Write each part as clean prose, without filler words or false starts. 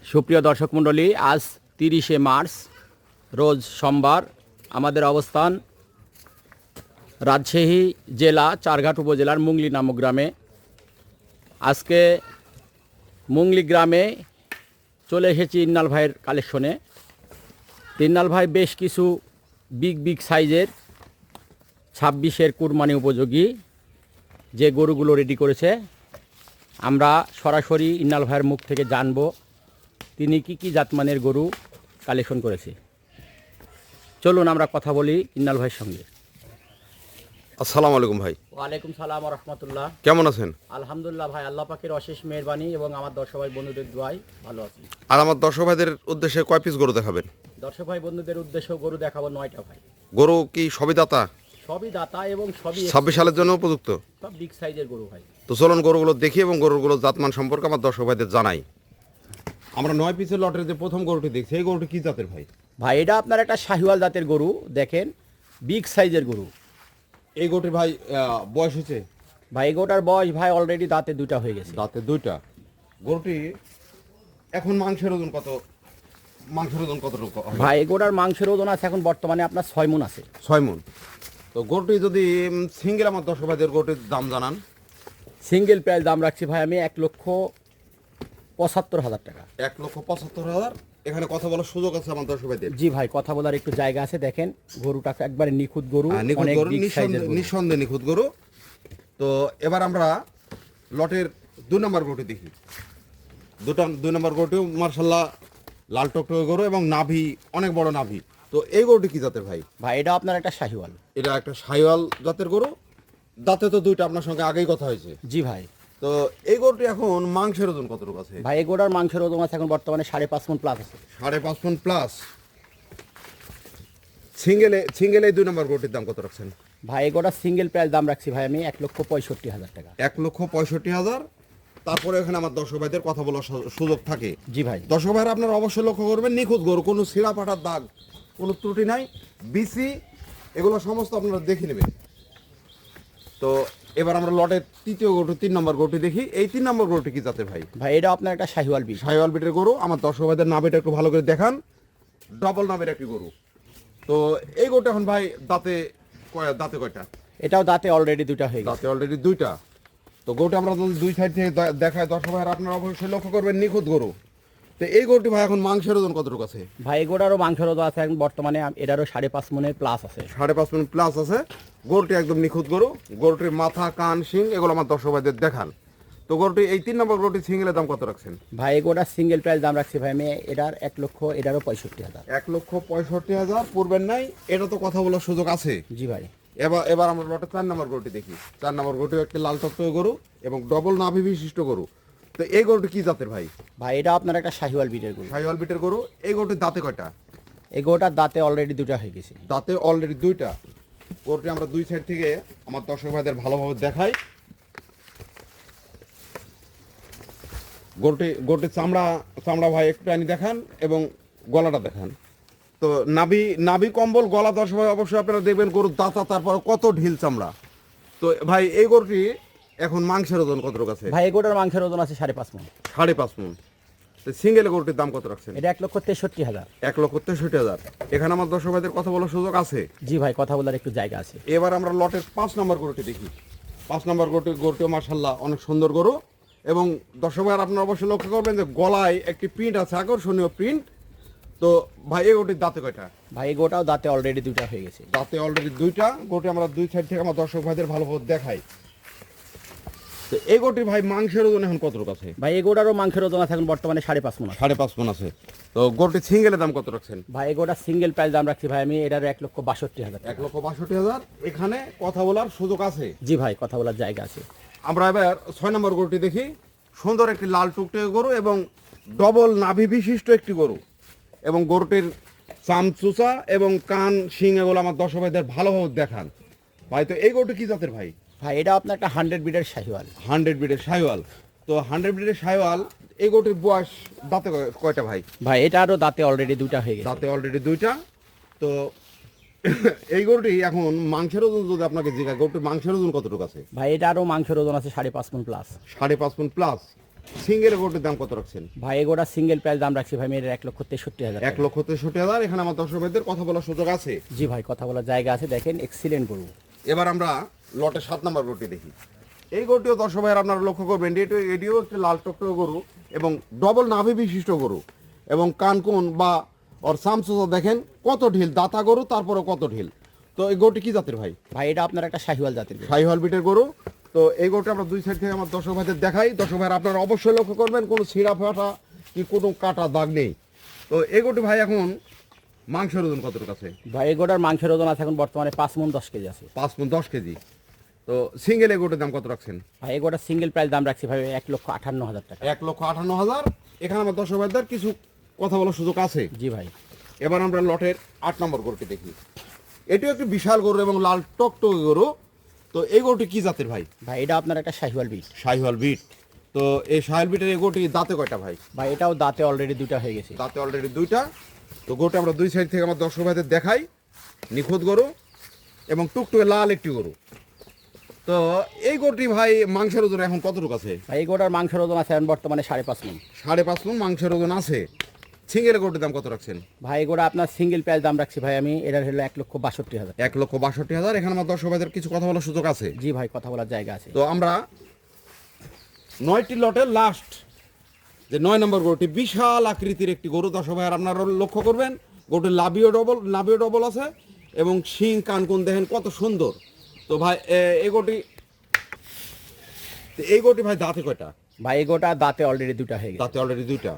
সুপ্রিয় দর্শক মণ্ডলী, আজ 30শে মার্চ রোজ সোমবার। আমাদের অবস্থান রাজশাহী জেলা চারঘাট উপজেলার মুংলি নামক গ্রামে। আজকে মুংলি গ্রামে চলে এসেছি ইন্নাল ভাইয়ের কালেকশনে। ইন্নাল ভাই বেশ কিছু বিগ সাইজের 26-এর কুরবানি উপযোগী যে গরুগুলো রেডি করেছে। আমরা সরাসরি ইন্নাল ভাইয়ের মুখ থেকে জানবো তিনি কি জাতমানের গরু কালেকশন করেছে। চলুন আমরা কথা বলি ইন্নাল ভাইয়ের সঙ্গে। আসসালামু আলাইকুম ভাই। ওয়ালাইকুম সালাম ওয়া রাহমাতুল্লাহ। কেমন আছেন? আলহামদুলিল্লাহ ভাই, আল্লাহ পাকের অশেষ মেহেরবানি এবং আমার দর্শক ভাই বন্ধুদের দোয়ায় ভালো আছি। আর আমার দর্শক ভাইদের উদ্দেশ্যে কয় পিস গরু দেখাবেন? দর্শক ভাই বন্ধুদের উদ্দেশ্যে গরু দেখাবো 9টা ভাই। গরু কি সবই দাতা? সবই দাতা এবং সবই 26 সালের জন্য উপযুক্ত? সব বিগ সাইজের গরু ভাই। তো চলুন গরুগুলো দেখি এবং গরুগুলো জাতমান সম্পর্কে আমার দর্শক ভাইদের জানাই। আমরা 9 পিসের লটের যে প্রথম গরুটি দেখছি, এই গরুটি কি জাতের ভাই? ভাই এটা আপনার একটা শাহিওয়াল জাতের গরু, দেখেন বিগ সাইজের গরু। এই গরুটির ভাই বয়স হয়েছে? ভাই এই গরুটার বয়স ভাই অলরেডি দাঁতে 2টা হয়ে গেছে। দাঁতে 2টা। গরুটি এখন মাংসের ওজন কত? মাংসের ওজন কতটুকু হবে? ভাই এই গরুটার মাংসের ওজন আছে এখন বর্তমানে আপনার 6 মণ আছে। 6 মণ। তো গরুটি যদি সিঙ্গেল আমার দর্শক ভাইদের গরুটির দাম জানান। সিঙ্গেল প্রাইস দাম রাখছি ভাই আমি 1,75,000 টাকা। 1,75,000। এখানে কথা বলার সুযোগ আছে আমার দর্শক ভাইদের? জি ভাই, কথা বলার একটু জায়গা আছে। দেখেন গরুটা একবারে নিখুঁত গরু, নিখুঁত অনেক গরু, বিগ সাইজের গরু। নিঃসন্দেহে নিখুঁত গরু। তো এবার আমরা লটের 2 নম্বর গরুটি দেখি। 2 নম্বর গরুটিও মার্শাল্লাহ লাল টকটকে গরু এবং নাভি অনেক বড় নাভি। তো এই গরুটি কি জাতের ভাই? ভাই এটা আপনার একটা শাহিওয়াল। এটা একটা শাহিওয়াল জাতের গরু। দাঁতে তো 2টা আপনার সঙ্গে আগেই কথা হয়েছে। জি ভাই। তো এই গরুটি এখন মাংসের ওজন কতটুকু আছে? ভাই এই গরুটার মাংসের ওজন আছে এখন বর্তমানে 5.5 মণ প্লাস আছে। 5.5 মণ প্লাস। সিঙ্গেলে 2 নম্বর গরুটির দাম কত রাখছেন? ভাই এই গরুটার সিঙ্গেল প্রাইস দাম রাখছি ভাই আমি 1,65,000 টাকা। 1,65,000। তারপরে এখানে আমার দর্শক ভাইদের কথা বলার সুযোগ থাকে। জি ভাই। দর্শক ভাইরা আপনারা অবশ্যই লক্ষ্য করবেন, নিখুঁত গরু, কোনো ছিঁড়া ফাটার দাগ, কোনো ত্রুটি নাই, বিসি এগুলো সমস্ত আপনারা দেখে নেবেন। তো এবার আমরা লটের তৃতীয় গরু 3 নম্বর গরুটি দেখি। এই 3 নম্বর গরুটি কি জাতের ভাই? ভাই এটা আপনার একটা শাহিওয়াল বিট। শাহিওয়াল বিটের গরু। আমার দর্শক ভাইদের নাভিটা একটু ভালো করে দেখান। ডবল নাভের একটি গরু। তো এই গরুটা এখন ভাই দাঁতে কয়টা? এটাও দাঁতে অলরেডি 2টা হয়ে গেছে। দাঁতে অলরেডি 2টা। তো গরুটা আমরা যদি 2 সাইড থেকে দেখায় দর্শক ভাইরা আপনারা অবশ্যই লক্ষ্য করবেন, নিখুঁত গরু। তো এই গরুটি ভাই এখন মাংসের ওজন কতটুকু আছে? ভাই এই গরুটারও মাংসের ওজন আছে এখন বর্তমানে এটারও 5.5 মণের প্লাস আছে। 5.5 মণ প্লাস আছে। গরুটি একদম নিখুঁত গরু। গরুটির মাথা, কান, শিং এগুলো আমার দর্শক ভাইদের দেখান। তো গরুটি এই 3 নম্বর গরুটি সিঙ্গেলের দাম কত রাখছেন? ভাই এই গরুটার সিঙ্গেল প্রাইস দাম রাখছি ভাই আমি এটার 1,65,000। 1,65,000 পূর্বের নাই। এটা তো কথা বলার সুযোগ আছে। জি ভাই। এবার আমরা লটে 4 নম্বর গরুটি দেখি। 4 নম্বর গরুটি একটি লাল টকটকে গরু এবং ডবল নাভি বিশিষ্ট গরু। তো এই গরুটি কি জাতের ভাই? ভাই এটা আপনার একটা শাহিওয়াল বিটের গরু। শাহিওয়াল বিটের গরু। এই গরুটির দাঁতে কয়টা? এই গরুটার দাঁতে অলরেডি 2টা হয়ে গেছে। দাঁতে অলরেডি 2টা। গরুটি আমরা 2 সাইড থেকে আমার দর্শক ভাইদের ভালোভাবে দেখাই। গরুটির চামড়া ভাই একটু আনি দেখান এবং গলাটা দেখান। তো নাভি কম্বল, গলা দর্শক ভাই অবশ্যই আপনারা দেখবেন গরুর দাঁতা, তারপর কত ঢিল চামড়া। তো ভাই এই গরুটি এখন মাংসের ওজন কতটুকু আছে? ভাই এই গরুটার মাংসের ওজন আছে 5.5 মণ। 5.5 মণ। তো সিঙ্গেল গরুটির দাম কত রাখছেন? এটা 1,63,000। 1,63,000। এখানে আমার দর্শক ভাইদের কথা বলার সুযোগ আছে। জি ভাই, কথা বলার একটু জায়গা আছে। এবার আমরা লটের 5 নম্বর গরুটি দেখি। 5 নম্বর গরুটিও মার্শাল্লাহ অনেক সুন্দর গরু এবং দর্শক ভাইরা আপনারা অবশ্যই লক্ষ্য করবেন যে গলায় একটি প্রিন্ট আছে, আকর্ষণীয় প্রিন্ট। তো ভাই এই গরুটির দাঁতে কয়টা? ভাই এই গরুটাও দাঁতে অলরেডি 2টা হয়ে গেছে। দাঁতে অলরেডি 2টা। গরুটি আমরা 2 সাইড থেকে আমার দর্শক ভাইদের ভালোভাবে দেখাই। তো এই গরুটি ভাই মাংসের ওজন এখন কতটুকু আছে? ভাই এই গরুটারও মাংসের ওজন আছে এখন বর্তমানে 5.5 মণ। 5.5 মণ আছে। তো গরুটি সিঙ্গেলের দাম কত রাখছেন? ভাই এই গরুটার সিঙ্গেল প্রাইস দাম রাখছি ভাই আমি এটার 1,62,000। 1,62,000। এখানে কথা বলার সুযোগ আছে। জি ভাই, কথা বলার জায়গা আছে। আমরা এবার 6 নম্বর গরুটি দেখি। সুন্দর একটি লাল টুকটকে গরু এবং ডবল নাভি বিশিষ্ট একটি গরু এবং গরুটির চামচুচা এবং কান, শিং এগুলো আমার দর্শক ভাইদের ভালোভাবে দেখান। ভাই তো এই গরুটি কি জাতের ভাই? ভাই এটা আপনার একটা 100 বিটের শাহিওয়াল। 100 বিটের শাহিওয়াল। তো 100 বিটের শাহিওয়াল। এই গরুটির বয়স দাঁতে কয়টা ভাই? ভাই এটারও দাঁতে অলরেডি 2টা হয়ে গেছে। দাঁতে অলরেডি 2টা। তো এই গরুটি এখন মাংসের ওজন যদি আপনাকে জিজ্ঞাসা, গরুটির মাংসের ওজন কতটুকু আছে? ভাই এটারও মাংসের ওজন আছে 5.5 মণ প্লাস। 5.5 মণ প্লাস। সিঙ্গেল গরুটির দাম কত রাখছেন? ভাই এগোটা সিঙ্গেল প্রাইস দাম রাখছি ভাই মেয়ের 1,63,000 1 লক্ষ 63,000। এখানে আমার দর্শক ভাইদের কথা বলার সুযোগ আছে। জি ভাই কথা বলার জায়গা আছে, দেখেন এক্সিলেন্ট গরু। এবার আমরা লটে 7 নম্বর গরুটি দেখি। এই গরুটিও দর্শক ভাইয়ের আপনারা লক্ষ্য করবেন, এটিও একটি লাল টকটকে গরু এবং ডবল নাভি বিশিষ্ট গরু এবং কানকুন বা ওর সামসুসা দেখেন কত ঢিল, দাতা গরু তারপরে কত ঢিল। তো এই গরুটি কি জাতের ভাই? ভাই এটা আপনার একটা শাহিওয়াল জাতের গরু। শাহিওয়াল বিটের গরু। তো এই গরুটা আমরা দুই সাইড থেকে আমার দর্শক ভাইদের দেখাই। দর্শক ভাইয়ের আপনারা অবশ্যই লক্ষ্য করবেন কোনো ছিঁড়া ফাটা কি কোনো কাটা দাগ নেই। তো এই গরুটি ভাই এখন মাংসের ওজন কতটুকু আছে? ভাই এগোটার মাংসের ওজন আছে এখন বর্তমানে 5 মণ 10 কেজি আছে। 5 মণ 10 কেজি। তো সিঙ্গেল এই গরুটির দাম কত রাখছেন? ভাই এগোটা সিঙ্গেল প্রাইস দাম রাখছি ভাই 1,58,000 টাকা। 1,58,000। এখানে আমার দর্শক ভাইদের কিছু কথা বলার সুযোগ আছে। জি ভাই। এবার আমরা লটের 8 নম্বর গরুটি দেখি। এটিও একটি বিশাল গরু এবং লাল টকটকে গরু। তো এই গরুটি কি জাতের ভাই? ভাই এটা আপনার একটা শাহিওয়াল বিট। শাহিওয়াল বিট। তো এই শাহিওয়াল বিটের এই গরুটি দাঁতে কয়টা ভাই? ভাই এটাও দাঁতে অলরেডি 2টা হয়ে গেছে। দাঁতে অলরেডি 2টা। তো গরুটা আমরা দুই সাইড থেকে আমার দর্শক ভাইদের দেখাই। নিখুঁত গরু এবং টুকটুকে লাল একটি গরু। তো এই গরুটি ভাই মাংসের ওজন এখন কতটুকু আছে? ভাই এগোটার মাংসের ওজন আছে এখন বর্তমানে 5.5 মণ। 5.5 মণ মাংসের ওজন আছে। সিঙ্গেল গরুটির দাম কত রাখছেন? ভাই এগোটা আপনার সিঙ্গেল প্রাইস দাম রাখছি ভাই আমি এটার হলো 1,62,000। 1,62,000। এখানে আমার দর্শক ভাইদের কিছু কথা বলার সুযোগ আছে। জি ভাই কথা বলার জায়গা আছে। তো আমরা 9টি লটের লাস্ট যে 9 নম্বর গরুটি বিশাল আকৃতির একটি গরু দর্শক ভাইয়ের আপনারা লক্ষ্য করবেন। গরুটির নাভিও ডবল আছে এবং শিং কানকুন দেখেন কত সুন্দর। তো ভাই এই গরুটি ভাই দাঁতে কয়টা? ভাই এগোটা দাঁতে অলরেডি 2টা হয়ে গেছে। দাঁতে অলরেডি 2টা।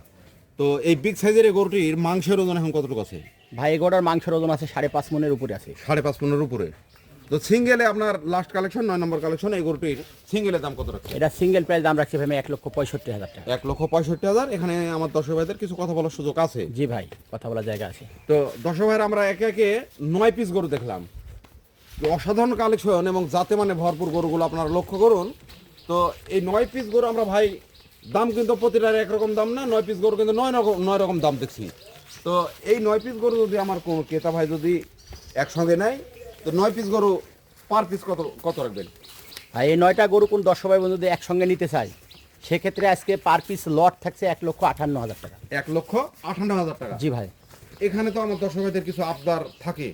তো এই বিগ সাইজের এই গরুটির মাংসের ওজন এখন কতটুকু আছে? ভাই এগোটার মাংসের ওজন আছে 5.5 মণের উপরে আছে। 5.5 মণের উপরে। তো সিঙ্গেলে আপনার লাস্ট কালেকশন 9 নম্বর কালেকশন এই গরুটির সিঙ্গেলের দাম কত রাখছেন? এটা সিঙ্গেল প্রাইস দাম রাখছি ভাই আমি 1,65,000 টাকা। 1,65,000। এখানে আমার দর্শক ভাইদের কিছু কথা বলার সুযোগ আছে। জি ভাই কথা বলার জায়গা আছে। তো দর্শক ভাইয়ের আমরা একে একে 9 পিস গরু দেখলাম। তো অসাধারণ কালেকশন এবং যাতে মানে ভরপুর গরুগুলো আপনারা লক্ষ্য করুন। তো এই 9 পিস গরু আমরা ভাই দাম কিন্তু প্রতিটার একরকম দাম না, 9 পিস গরু কিন্তু 9 রকম দাম দেখছি। তো এই 9 পিস গরু যদি আমার কোনো ক্রেতা ভাই যদি একসঙ্গে নেয় তো 9 পিস গরু পার পিস কত রাখবেন? আর এই 9টা গরু কোন দর্শক ভাই বন্ধু যদি একসঙ্গে নিতে চাই সেক্ষেত্রে আজকে পার পিস লট থাকছে 1,58,000 টাকা। 1,58,000 টাকা। জি ভাই। এখানে তো আমার দর্শক ভাইদের কিছু আবদার থাকে।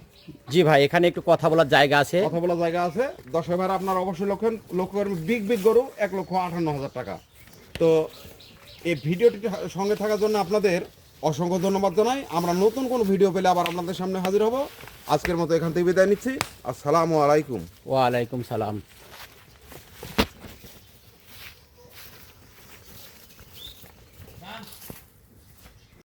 জি ভাই এখানে একটু কথা বলার জায়গা আছে। কথা বলার জায়গা আছে। দর্শক ভাইরা আপনারা অবশ্যই লক্ষ্য করবেন বিগ গরু 1,58,000 টাকা। তো এই ভিডিওটি সঙ্গে থাকার জন্য আপনাদের অসংখ্য ধন্যবাদ জানাই। আমরা নতুন কোনো ভিডিও পেলে আবার আপনাদের সামনে হাজির হব। আজকের মতো এখান থেকে বিদায় নিচ্ছি। আসসালামু আলাইকুম। ওয়ালাইকুম সালাম।